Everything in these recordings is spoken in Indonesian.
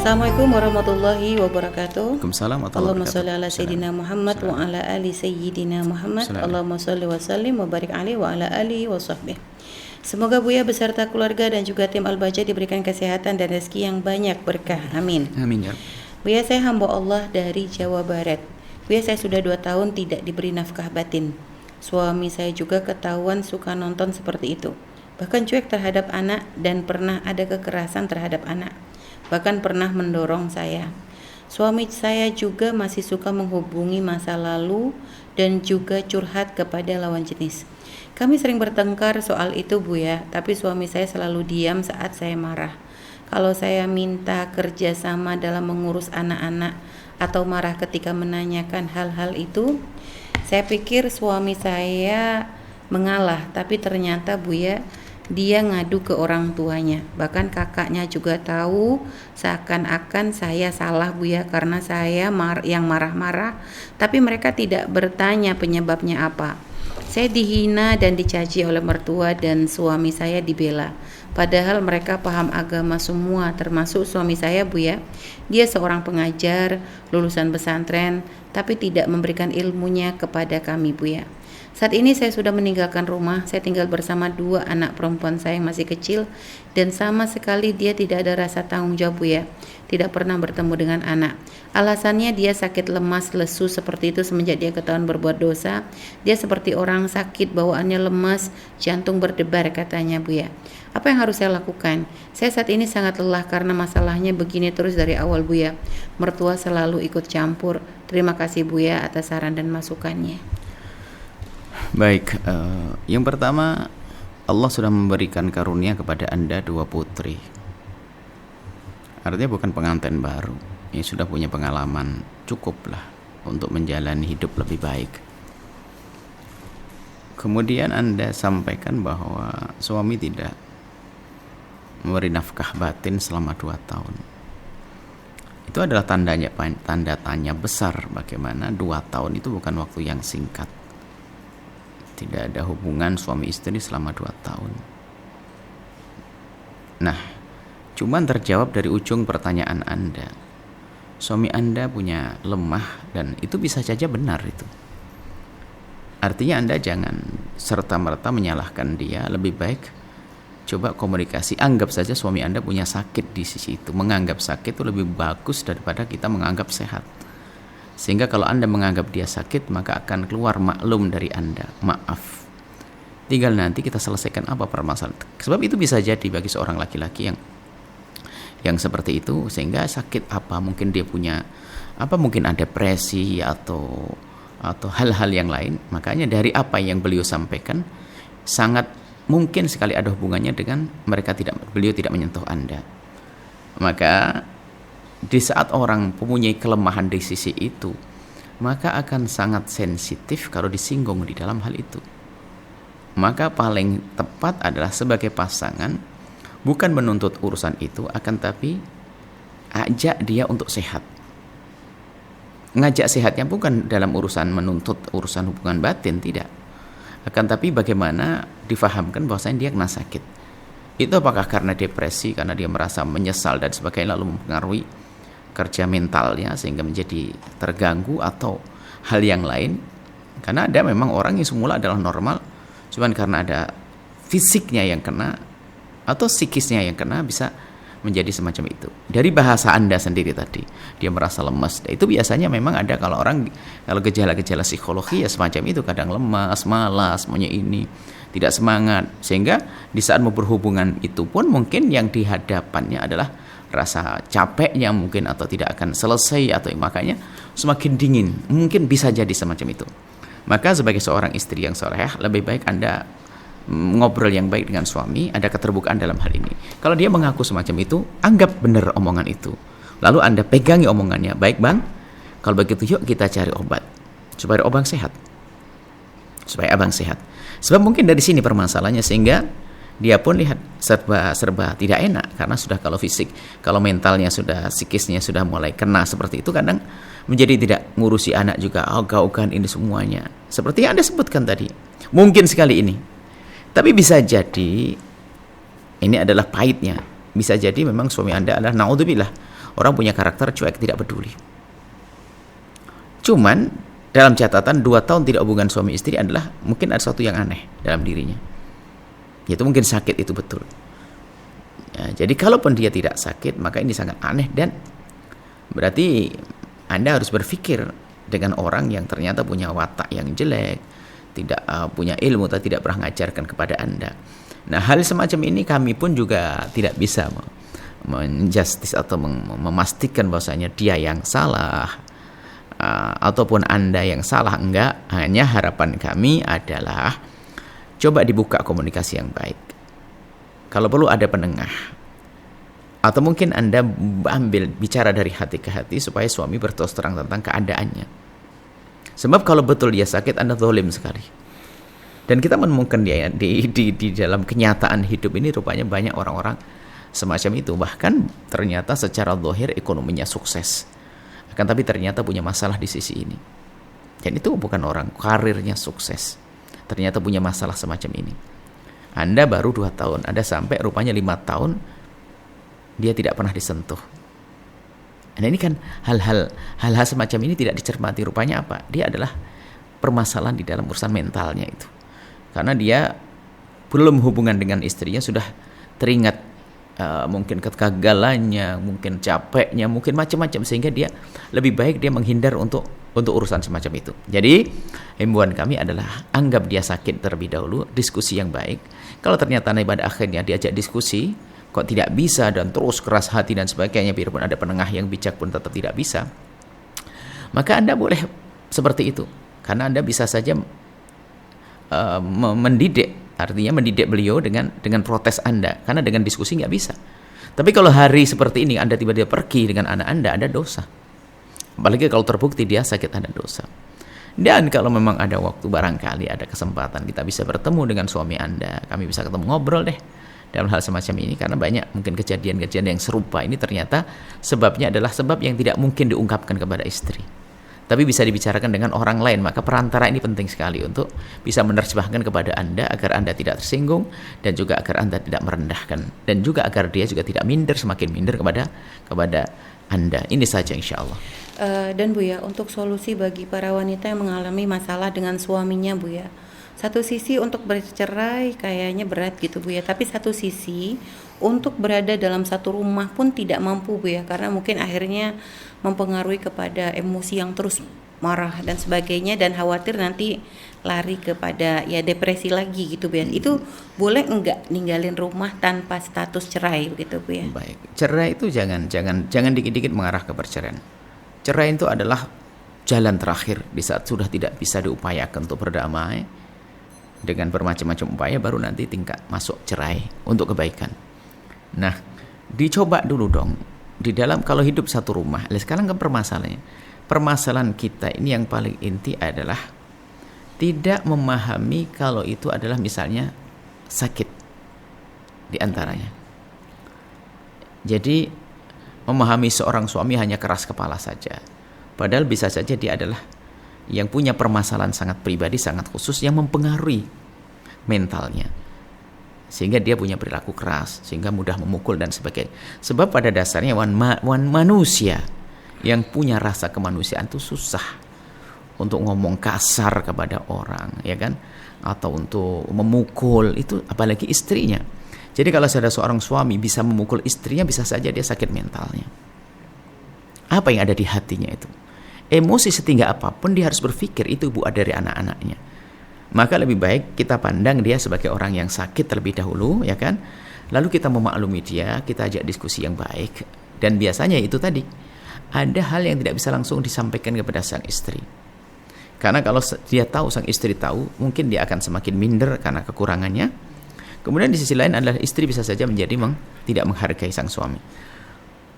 Assalamualaikum warahmatullahi wabarakatuh. Waalaikumsalam warahmatullahi Allahumma wabarakatuh. sholli ala sayyidina Muhammad wa ala ali sayyidina Muhammad. Allahumma sholli wa sallim wa barik alaihi wa ala alihi wa sahbihi. Semoga Buya beserta keluarga dan juga tim Al-Baja diberikan kesehatan dan rezeki yang banyak berkah. Amin. Amin ya. Buya, saya hamba Allah dari Jawa Barat. Buya, saya sudah 2 tahun tidak diberi nafkah batin. Suami saya juga ketahuan suka nonton seperti itu. Bahkan cuek terhadap anak dan pernah ada kekerasan terhadap anak. Bahkan pernah mendorong saya. Suami saya juga masih suka menghubungi masa lalu dan juga curhat kepada lawan jenis. Kami sering bertengkar soal itu, Buya, tapi suami saya selalu diam saat saya marah. Kalau saya minta kerjasama dalam mengurus anak-anak atau marah ketika menanyakan hal-hal itu, saya pikir suami saya mengalah, tapi ternyata, Buya, dia ngadu ke orang tuanya. Bahkan kakaknya juga tahu, seakan-akan saya salah, Buya, karena saya yang marah-marah, tapi mereka tidak bertanya penyebabnya apa. Saya dihina dan dicaci oleh mertua dan suami saya dibela. Padahal mereka paham agama semua, termasuk suami saya, Buya. Dia seorang pengajar, lulusan pesantren, tapi tidak memberikan ilmunya kepada kami, Buya. Saat ini saya sudah meninggalkan rumah. Saya tinggal bersama 2 anak perempuan saya yang masih kecil, dan sama sekali dia tidak ada rasa tanggung jawab, Buya. Tidak pernah bertemu dengan anak. Alasannya dia sakit lemas, lesu seperti itu semenjak dia ketahuan berbuat dosa. Dia seperti orang sakit, bawaannya lemas, jantung berdebar, katanya, Buya. Apa yang harus saya lakukan? Saya saat ini sangat lelah karena masalahnya begini terus dari awal, Buya. Mertua selalu ikut campur. Terima kasih, Buya, atas saran dan masukannya. Baik, yang pertama, Allah sudah memberikan karunia kepada Anda 2 putri. Artinya bukan pengantin baru, ini sudah punya pengalaman cukuplah untuk menjalani hidup lebih baik. Kemudian Anda sampaikan bahwa suami tidak memberi nafkah batin selama 2 tahun. Itu adalah tanda tanya besar, bagaimana 2 tahun itu bukan waktu yang singkat. Tidak ada hubungan suami istri selama 2 tahun. Nah, cuman terjawab dari ujung pertanyaan Anda. Suami Anda punya lemah, dan itu bisa saja benar itu. Artinya Anda jangan serta-merta menyalahkan dia. Lebih baik coba komunikasi. Anggap saja suami Anda punya sakit di sisi itu. Menganggap sakit itu lebih bagus daripada kita menganggap sehat. Sehingga kalau Anda menganggap dia sakit, maka akan keluar maklum dari Anda, maaf. Tinggal nanti kita selesaikan apa permasalahan. Sebab itu bisa jadi bagi seorang laki-laki yang seperti itu, sehingga sakit apa, mungkin dia punya apa, mungkin ada depresi atau hal-hal yang lain. Makanya dari apa yang beliau sampaikan, sangat mungkin sekali ada hubungannya dengan beliau tidak menyentuh Anda. Maka di saat orang mempunyai kelemahan di sisi itu, maka akan sangat sensitif kalau disinggung di dalam hal itu. Maka paling tepat adalah sebagai pasangan, bukan menuntut urusan itu, akan tapi ajak dia untuk sehat. Ngajak sehatnya bukan dalam urusan menuntut urusan hubungan batin, tidak. Akan tapi bagaimana difahamkan bahwasanya dia kena sakit. Itu apakah karena depresi, karena dia merasa menyesal dan sebagainya, lalu mempengaruhi kerja mentalnya sehingga menjadi terganggu, atau hal yang lain. Karena ada memang orang yang semula adalah normal, cuman karena ada fisiknya yang kena atau psikisnya yang kena, bisa menjadi semacam itu. Dari bahasa Anda sendiri tadi, dia merasa lemas. Itu biasanya memang ada kalau gejala-gejala psikologi ya semacam itu, kadang lemas, malas, maunya ini, tidak semangat. Sehingga di saat mau berhubungan itu pun mungkin yang dihadapannya adalah rasa capeknya mungkin, atau tidak akan selesai, atau makanya semakin dingin, mungkin bisa jadi semacam itu. Maka sebagai seorang istri yang solehah, lebih baik Anda ngobrol yang baik dengan suami, ada keterbukaan dalam hal ini. Kalau dia mengaku semacam itu, anggap benar omongan itu, lalu Anda pegangi omongannya. Baik bang, kalau begitu yuk kita cari obat supaya abang sehat, sebab mungkin dari sini permasalahannya, sehingga dia pun lihat serba tidak enak, karena sudah kalau fisik, kalau mentalnya sudah, psikisnya sudah mulai kena seperti itu, kadang menjadi tidak ngurusi anak juga, ogah-ogahan ini semuanya, seperti yang Anda sebutkan tadi. Mungkin sekali ini, tapi bisa jadi ini adalah pahitnya. Bisa jadi memang suami Anda adalah naudzubillah orang punya karakter cuek, tidak peduli. Cuman dalam catatan 2 tahun tidak hubungan suami istri adalah mungkin ada sesuatu yang aneh dalam dirinya. Yaitu mungkin sakit, itu betul. Ya, jadi kalaupun dia tidak sakit, maka ini sangat aneh dan berarti Anda harus berpikir dengan orang yang ternyata punya watak yang jelek, tidak punya ilmu atau tidak pernah mengajarkan kepada Anda. Nah, hal semacam ini kami pun juga tidak bisa menjustis atau memastikan bahwasanya dia yang salah ataupun Anda yang salah, enggak. Hanya harapan kami adalah coba dibuka komunikasi yang baik. Kalau perlu ada penengah. Atau mungkin Anda ambil bicara dari hati ke hati supaya suami berterus terang tentang keadaannya. Sebab kalau betul dia sakit, Anda zalim sekali. Dan kita menemukan dia di dalam kenyataan hidup ini rupanya banyak orang-orang semacam itu. Bahkan ternyata secara zahir ekonominya sukses. Akan tapi ternyata punya masalah di sisi ini. Dan itu bukan orang karirnya sukses. Ternyata punya masalah semacam ini. Anda baru 2 tahun, Anda sampai rupanya 5 tahun dia tidak pernah disentuh. Nah, ini kan hal-hal semacam ini tidak dicermati. Rupanya apa? Dia adalah permasalahan di dalam urusan mentalnya itu. Karena dia belum hubungan dengan istrinya sudah teringat mungkin kegagalannya, mungkin capeknya, mungkin macam-macam, sehingga dia lebih baik dia menghindar untuk urusan semacam itu. Jadi himbauan kami adalah anggap dia sakit terlebih dahulu, diskusi yang baik. Kalau ternyata pada akhirnya diajak diskusi kok tidak bisa dan terus keras hati dan sebagainya, biarpun ada penengah yang bijak pun tetap tidak bisa, maka Anda boleh seperti itu. Karena Anda bisa saja mendidik, artinya mendidik beliau dengan protes Anda, karena dengan diskusi nggak bisa. Tapi kalau hari seperti ini Anda tiba-tiba pergi dengan anak Anda dosa. Apalagi kalau terbukti dia sakit, ada dosa. Dan kalau memang ada waktu, barangkali ada kesempatan kita bisa bertemu dengan suami Anda, kami bisa ketemu ngobrol deh dalam hal semacam ini, karena banyak mungkin kejadian-kejadian yang serupa ini ternyata sebabnya adalah sebab yang tidak mungkin diungkapkan kepada istri, tapi bisa dibicarakan dengan orang lain. Maka perantara ini penting sekali untuk bisa menerjemahkan kepada Anda agar Anda tidak tersinggung dan juga agar Anda tidak merendahkan, dan juga agar dia juga tidak minder, semakin minder kepada Anda. Ini saja insya Allah. Dan Bu ya, untuk solusi bagi para wanita yang mengalami masalah dengan suaminya Bu ya, satu sisi untuk bercerai kayaknya berat gitu Bu ya, tapi satu sisi untuk berada dalam satu rumah pun tidak mampu Bu ya, karena mungkin akhirnya mempengaruhi kepada emosi yang terus marah dan sebagainya, dan khawatir nanti lari kepada ya depresi lagi gitu Bu ya. Itu boleh enggak ninggalin rumah tanpa status cerai begitu Bu ya? Baik, cerai itu jangan dikit-dikit mengarah ke perceraian. Cerai itu adalah jalan terakhir di saat sudah tidak bisa diupayakan untuk berdamai dengan bermacam-macam upaya, baru nanti tingkat masuk cerai untuk kebaikan. Nah, dicoba dulu dong di dalam kalau hidup satu rumah. Sekarang kan permasalahan kita ini yang paling inti adalah tidak memahami kalau itu adalah misalnya sakit di antaranya. Jadi memahami seorang suami hanya keras kepala saja, padahal bisa saja dia adalah yang punya permasalahan sangat pribadi, sangat khusus yang mempengaruhi mentalnya, sehingga dia punya perilaku keras, sehingga mudah memukul dan sebagainya. Sebab pada dasarnya manusia yang punya rasa kemanusiaan itu susah untuk ngomong kasar kepada orang, ya kan, atau untuk memukul itu, apalagi istrinya. Jadi kalau ada seorang suami bisa memukul istrinya, bisa saja dia sakit mentalnya. Apa yang ada di hatinya itu? Emosi setinggi apapun dia harus berpikir itu buah dari anak-anaknya. Maka lebih baik kita pandang dia sebagai orang yang sakit terlebih dahulu, ya kan? Lalu kita memaklumi dia, kita ajak diskusi yang baik. Dan biasanya itu tadi, ada hal yang tidak bisa langsung disampaikan kepada sang istri. Karena kalau dia tahu, sang istri tahu, mungkin dia akan semakin minder karena kekurangannya. Kemudian di sisi lain adalah istri bisa saja menjadi tidak menghargai sang suami.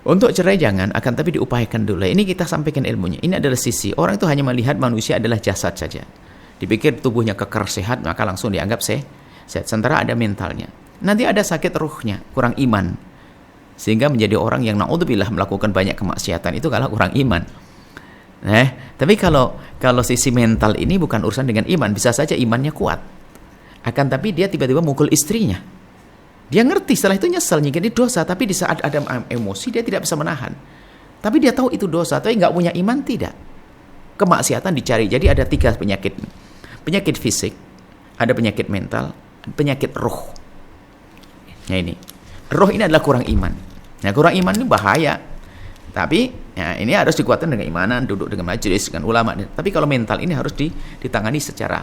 Untuk cerai jangan, akan tapi diupayakan dulu. Ini kita sampaikan ilmunya. Ini adalah sisi. Orang itu hanya melihat manusia adalah jasad saja. Dipikir tubuhnya keker sehat, maka langsung dianggap sehat. Sementara ada mentalnya. Nanti ada sakit ruhnya, kurang iman. Sehingga menjadi orang yang naudzubillah melakukan banyak kemaksiatan. Itu kalau kurang iman. Tapi kalau sisi mental ini bukan urusan dengan iman. Bisa saja imannya kuat. Akan tapi dia tiba-tiba mukul istrinya. Dia ngerti setelah itu nyesel, nyingkirin dosa, tapi di saat ada emosi dia tidak bisa menahan. Tapi dia tahu itu dosa, tapi nggak punya iman, tidak. Kemaksiatan dicari. Jadi ada 3 penyakit. Penyakit fisik, ada penyakit mental, penyakit roh. Nah ini, roh ini adalah kurang iman. Nah kurang iman ini bahaya. Tapi ya, ini harus dikuatkan dengan imanan, duduk dengan majelis, dengan ulama. Tapi kalau mental ini harus ditangani secara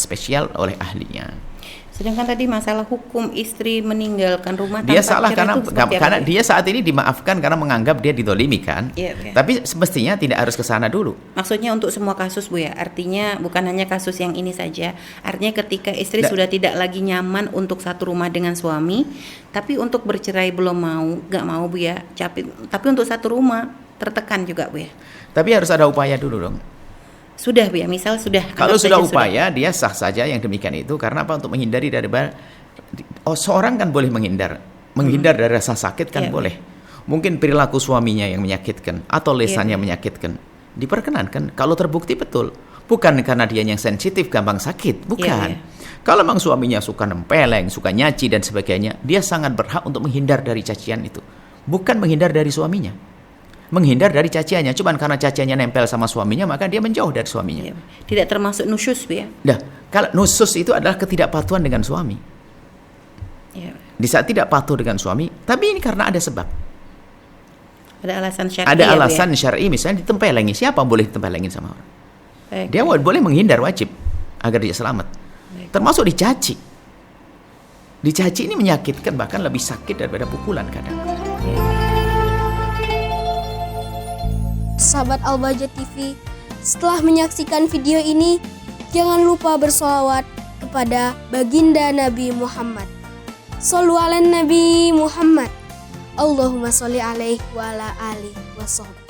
spesial oleh ahlinya. Sedangkan tadi masalah hukum istri meninggalkan rumah Dia tanpa salah cerai itu seperti karena apa? dia saat ini dimaafkan karena menganggap dia didolimi kan. Iya. Tapi semestinya tidak harus ke sana dulu. Maksudnya untuk semua kasus Bu ya, artinya bukan hanya kasus yang ini saja. Artinya ketika istri sudah tidak lagi nyaman untuk satu rumah dengan suami, tapi untuk bercerai belum mau, nggak mau Bu ya, tapi untuk satu rumah tertekan juga Bu ya. Tapi harus ada upaya dulu dong. Sudah Bu ya, misal sudah. Kalau anggap sudah saja upaya, dia sah saja yang demikian itu. Karena apa? Untuk menghindari dari seorang kan boleh menghindar dari rasa sakit kan boleh. Mungkin perilaku suaminya yang menyakitkan atau lesannya menyakitkan, diperkenankan kalau terbukti betul. Bukan karena dia yang sensitif gampang sakit, bukan. Kalau memang suaminya suka nempeleng, suka nyaci dan sebagainya, dia sangat berhak untuk menghindar dari cacian itu. Bukan menghindar dari suaminya. Menghindar dari caciannya, cuman karena caciannya nempel sama suaminya, maka dia menjauh dari suaminya. Tidak termasuk nusyus Bu ya. Nah, kalau nusus itu adalah ketidakpatuhan dengan suami. Di saat tidak patuh dengan suami, tapi ini karena ada sebab. Ada alasan syar'i. Ada alasan syar'i, misalnya ditempelengi. Siapa boleh ditempelengin sama orang? Dia boleh menghindar, wajib agar dia selamat. Termasuk dicaci. Dicaci ini menyakitkan, bahkan lebih sakit daripada pukulan kadang. Sahabat Al-Bahjah TV, setelah menyaksikan video ini, jangan lupa bersolawat kepada baginda Nabi Muhammad. Shollu ala Nabi Muhammad. Allahumma sholli alaihi wa ala alihi wa sahbihi.